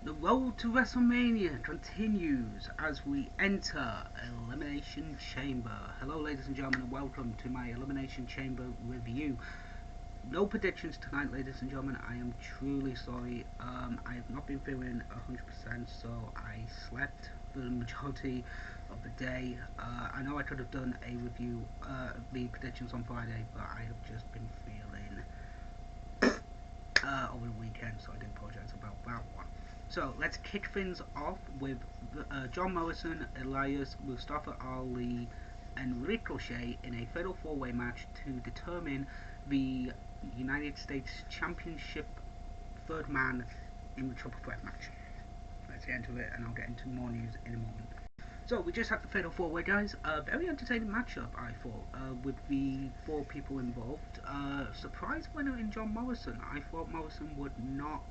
The road to WrestleMania continues as we enter Elimination Chamber. Hello, ladies and gentlemen, and welcome to my Elimination Chamber review. No predictions tonight, ladies and gentlemen. I am truly sorry. I have not been feeling 100%, so I slept for the majority of the day. I know I could have done a review of the predictions on Friday, but I have just been feeling over the weekend, so I do apologise about that one. So let's kick things off with John Morrison, Elias, Mustafa Ali, and Ricochet in a fatal four-way match to determine the United States Championship third man in the triple threat match. Let's get into it, and I'll get into more news in a moment. So we just had the fatal four-way, guys. Very entertaining matchup, I thought, with the four people involved. Surprise winner in John Morrison. I thought Morrison would not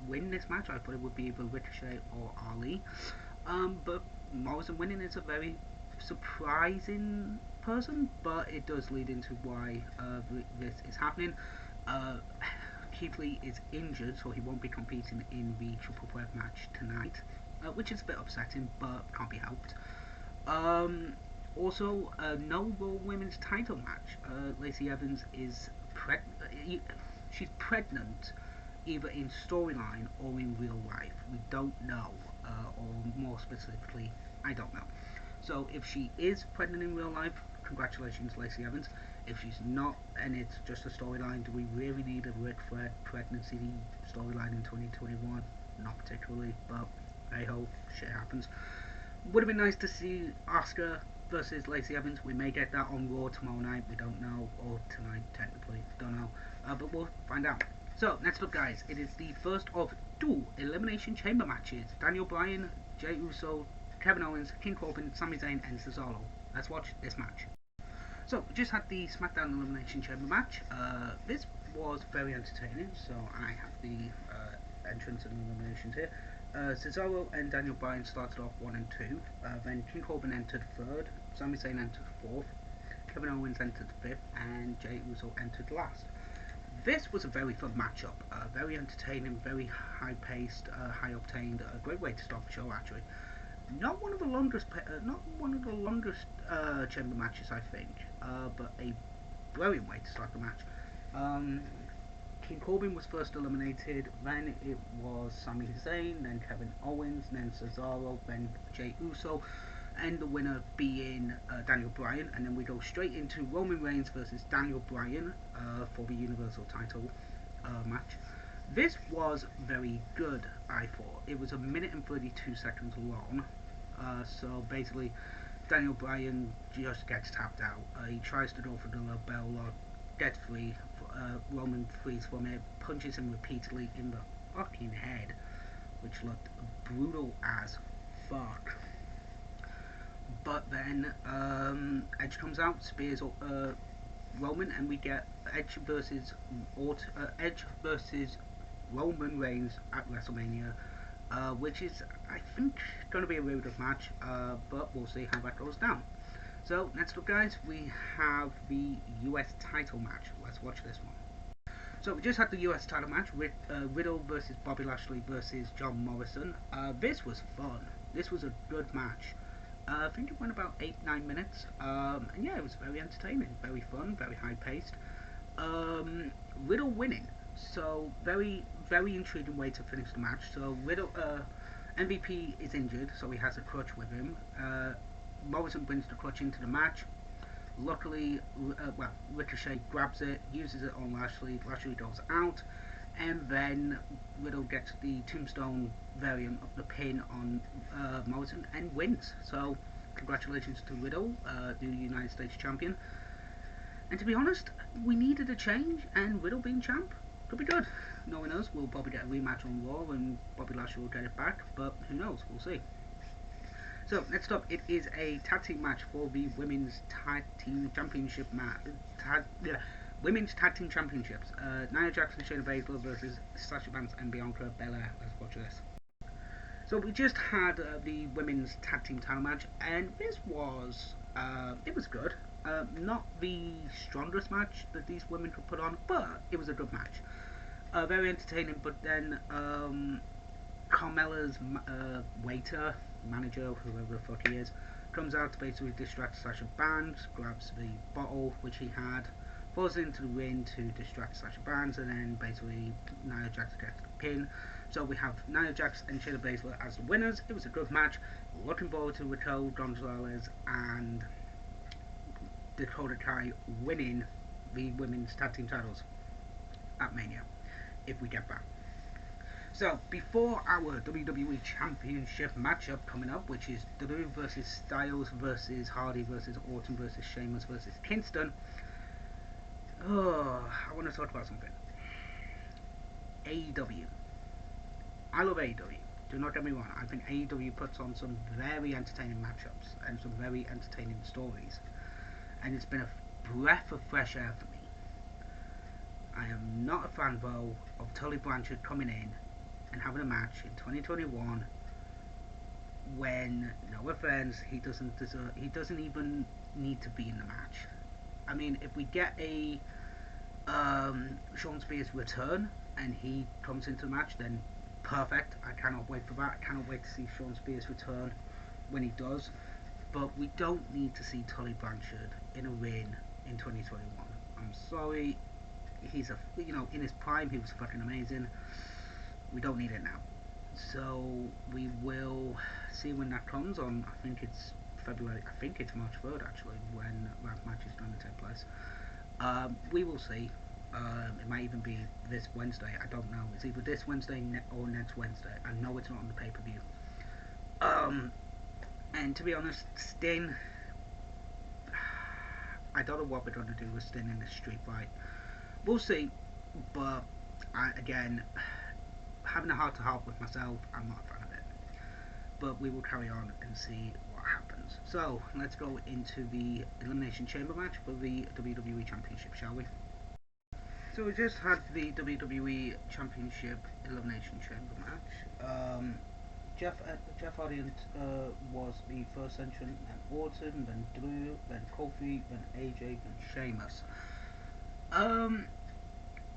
win this match. I thought it would be either Ricochet or Ali. But Morrison winning is a very surprising person, but it does lead into why this is happening. Keith Lee is injured, so he won't be competing in the triple threat match tonight, which is a bit upsetting, but can't be helped. Also, no Raw Women's title match. Lacey Evans is she's pregnant, either in storyline or in real life. We don't know, or more specifically, I don't know. So if she is pregnant in real life, congratulations, Lacey Evans. If she's not, and it's just a storyline, do we really need a Ric Flair pregnancy storyline in 2021? Not particularly, but hey ho, shit happens. Would have been nice to see Asuka versus Lacey Evans. We may get that on Raw tomorrow night, we don't know, or tonight technically, don't know, but we'll find out. So, next up, guys, it is the first of two Elimination Chamber matches. Daniel Bryan, Jey Uso, Kevin Owens, King Corbin, Sami Zayn, and Cesaro. Let's watch this match. So, we just had the SmackDown Elimination Chamber match. This was very entertaining, so I have the entrance and eliminations here. Cesaro and Daniel Bryan started off 1 and 2. Then King Corbin entered 3rd, Sami Zayn entered 4th, Kevin Owens entered 5th, and Jey Uso entered last. This was a very fun matchup, very entertaining, very high-paced, high-octane, a great way to start the show actually. Not one of the longest, chamber matches I think, but a brilliant way to start the match. King Corbin was first eliminated, then it was Sami Zayn, then Kevin Owens, then Cesaro, then Jey Uso, and the winner being Daniel Bryan, and then we go straight into Roman Reigns versus Daniel Bryan for the Universal title match. This was very good, I thought. It was 1 minute and 32 seconds long, so basically Daniel Bryan just gets tapped out. He tries to go for the bell lock, gets free, Roman frees from it, punches him repeatedly in the fucking head, which looked brutal as fuck. But then Edge comes out, spears Roman, and we get Edge versus Roman Reigns at WrestleMania, which is, I think, going to be a really good match, but we'll see how that goes down. So, next up, guys, we have the US title match. Let's watch this one. So, we just had the US title match with Riddle versus Bobby Lashley versus John Morrison. This was fun. This was a good match. I think it went about 8-9 minutes, and yeah, it was very entertaining, very fun, very high paced. Riddle winning, so very intriguing way to finish the match. So Riddle, MVP is injured, so he has a crutch with him. Morrison brings the crutch into the match. Luckily, Ricochet grabs it, uses it on Lashley. Lashley goes out, and then Riddle gets the tombstone variant of the pin on Morrison and wins. So congratulations to Riddle, the United States champion. And to be honest, we needed a change, and Riddle being champ could be good. No one knows, we'll probably get a rematch on Raw and Bobby Lashley will get it back, but who knows, we'll see. So next up, it is a tag team match for the Women's Tag Team Championship Women's Tag Team Championships. Nia Jackson, Shayna Baszler versus Sasha Banks and Bianca Belair. Let's watch this. So we just had the Women's Tag Team title match, and this was, it was good. Not the strongest match that these women could put on, but it was a good match. Very entertaining, but then Carmella's waiter, manager, whoever the fuck he is, comes out to basically distract Sasha Banks, grabs the bottle which he had, falls into the ring to distract Sasha Banks, and then basically Nia Jax gets the pin. So we have Nia Jax and Shayna Baszler as the winners. It was a good match. Looking forward to Raquel Gonzalez and Dakota Kai winning the women's tag team titles at Mania if we get back. So, before our WWE Championship matchup coming up, which is Drew versus Styles versus Hardy versus Orton versus Sheamus versus Kingston, I want to talk about something. AEW. I love AEW. Do not get me wrong. I think AEW puts on some very entertaining matchups and some very entertaining stories. And it's been a breath of fresh air for me. I am not a fan, though, of Tully Blanchard coming in and having a match in 2021 when, no offense, he doesn't even need to be in the match. I mean, if we get a Sean Spears return and he comes into the match, then perfect. I cannot wait for that. I cannot wait to see Sean Spears return when he does. But we don't need to see Tully Blanchard in a ring in 2021. I'm sorry. He's in his prime, he was fucking amazing. We don't need it now. So we will see when that comes on. I think it's February. I think it's March 3rd actually when that match is going to take place. We will see. It might even be this Wednesday. I don't know. It's either this Wednesday or next Wednesday. I know it's not on the pay-per-view. And to be honest, Sting. I don't know what we're going to do with Sting in this street fight. We'll see. But again, having a heart-to-heart with myself, I'm not a fan of it. But we will carry on and see what happens. So, let's go into the Elimination Chamber match for the WWE Championship, shall we? So we just had the WWE Championship Elimination Chamber match. Jeff Hardy was the first entrant, then Orton, then Drew, then Kofi, then AJ, then Sheamus.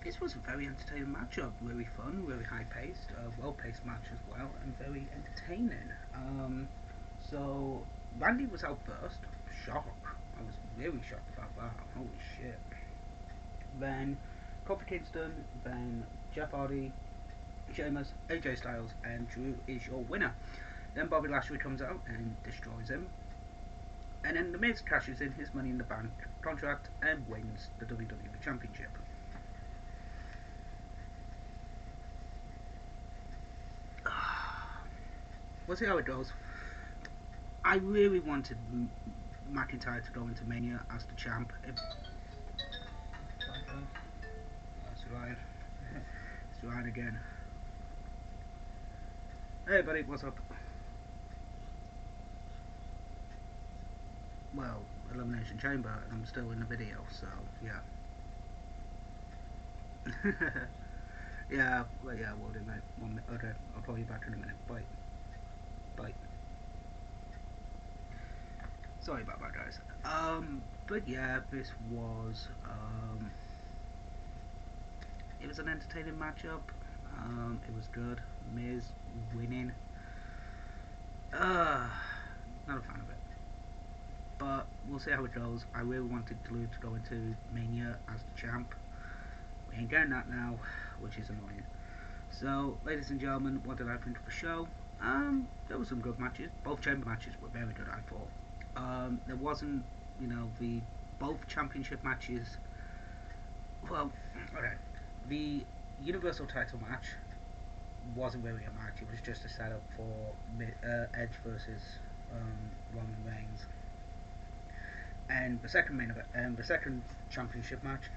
This was a very entertaining matchup, really fun, really high-paced, well-paced match as well, and very entertaining. So Randy was out first. Shock. I was really shocked about that. Holy shit. Then Kofi Kingston, then Jeff Hardy, Sheamus, AJ Styles, and Drew is your winner. Then Bobby Lashley comes out and destroys him. And then The Miz cashes in his Money in the Bank contract and wins the WWE Championship. We'll see how it goes. I really wanted McIntyre to go into Mania as the champ. That's Ryan. It's Ryan again. Hey buddy, what's up? Well, Elimination Chamber, and I'm still in the video, so yeah. Yeah, well, yeah, we'll do, mate. 1 minute. Okay, I'll call you back in a minute. Bye. Bye. Sorry about that, guys. But yeah, this was, it was an entertaining matchup. It was good. Miz winning. Not a fan of it. But we'll see how it goes. I really wanted Drew to go into Mania as the champ. We ain't getting that now, which is annoying. So, ladies and gentlemen, what did I think of the show? There were some good matches. Both chamber matches were very good, I thought. There wasn't, the both championship matches. Well, okay. The Universal title match wasn't really a match. It was just a setup for Edge versus Roman Reigns. And the second championship match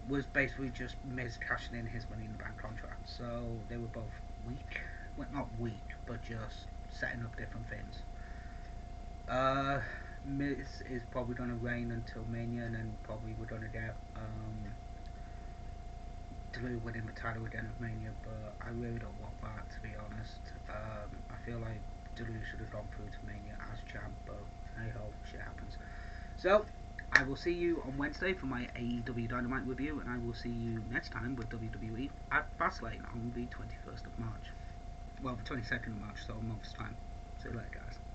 was basically just Miz cashing in his Money in the Bank contract. So they were both weak. Well, not weak, but just setting up different things. Miz is probably going to reign until Mania, and then probably we're going to get Drew winning the title again at Mania, but I really don't want that, to be honest. I feel like Drew should have gone through to Mania as champ, but hey ho, shit happens. So, I will see you on Wednesday for my AEW Dynamite review, and I will see you next time with WWE at Fastlane on the 21st of March. well, the 22nd of March, so a month's time. See you later, guys.